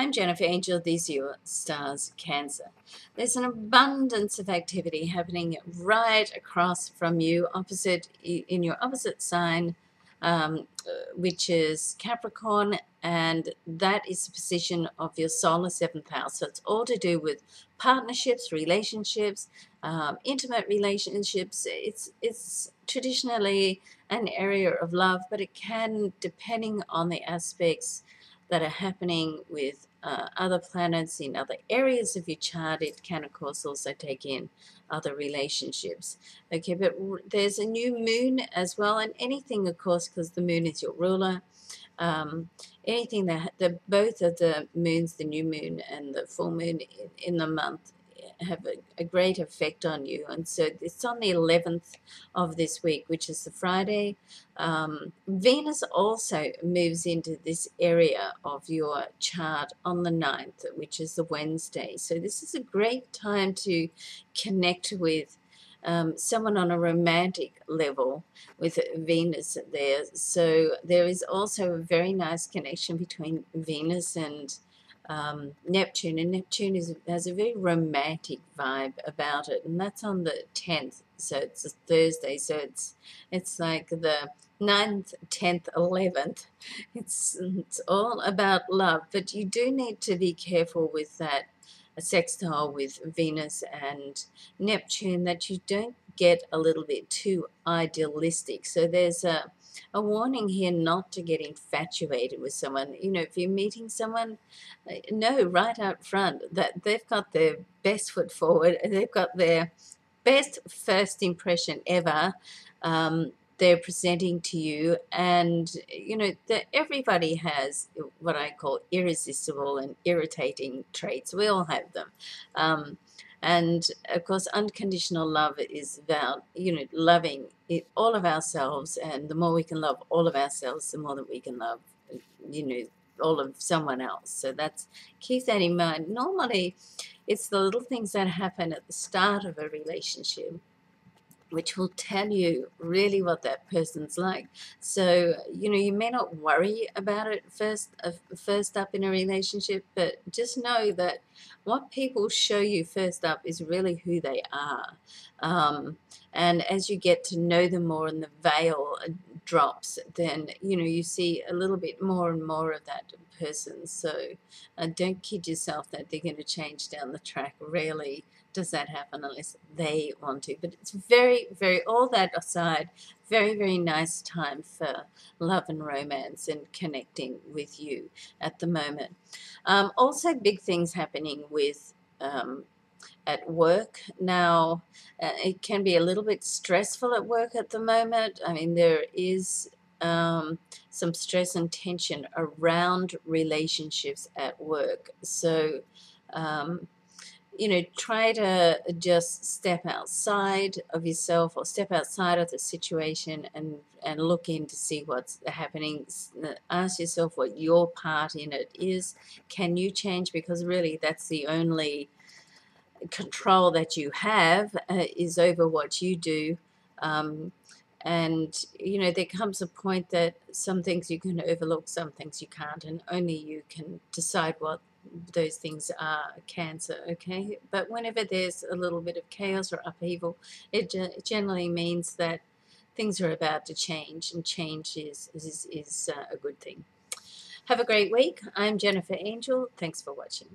I'm Jennifer Angel. These are your stars, Cancer. There's an abundance of activity happening right across from you, in your opposite sign, which is Capricorn, and that is the position of your solar seventh house. So it's all to do with partnerships, relationships, intimate relationships. It's traditionally an area of love, but it can, depending on the aspects that are happening with other planets in other areas of your chart, it can of course also take in other relationships. Okay, but there's a new moon as well, and anything of course, because the moon is your ruler, anything that both of the moons, the new moon and the full moon in the month, have a great effect on you. And so it's on the 11th of this week, which is the Friday. Venus also moves into this area of your chart on the 9th, which is the Wednesday. So this is a great time to connect with someone on a romantic level with Venus there. So there is also a very nice connection between Venus and Neptune, and Neptune has a very romantic vibe about it, and that's on the 10th, so it's a Thursday, so it's like the 9th, 10th, 11th. It's all about love, but you do need to be careful with that sextile with Venus and Neptune, that you don't get a little bit too idealistic. So there's a warning here not to get infatuated with someone. You know, if you're meeting someone, know right out front that they've got their best foot forward, and they've got their best first impression ever. They're presenting to you, and you know that everybody has what I call irresistible and irritating traits. We all have them. And of course, unconditional love is about, you know, loving all of ourselves, and the more we can love all of ourselves, the more that we can love, you know, all of someone else. So keep that in mind. Normally, it's the little things that happen at the start of a relationship which will tell you really what that person's like. So, you know, you may not worry about it first up in a relationship, but just know that what people show you first up is really who they are. And as you get to know them more and the veil drops, then, you know, you see a little bit more and more of that person. So don't kid yourself that they're going to change down the track. Rarely does that happen unless they want to. But it's very, very, all that aside, very, very nice time for love and romance and connecting with you at the moment. Also big things happening with at work now. It can be a little bit stressful at work at the moment. I mean, there is some stress and tension around relationships at work. So you know, try to just step outside of yourself, or step outside of the situation, and look in to see what's happening. Ask yourself what your part in it is. Can you change? Because really that's the only control that you have, is over what you do. And you know, there comes a point that some things you can overlook, some things you can't, and only you can decide what those things are, Cancer. Okay, but whenever there's a little bit of chaos or upheaval, it generally means that things are about to change, and change is a good thing. Have a great week. I'm Jennifer Angel. Thanks for watching.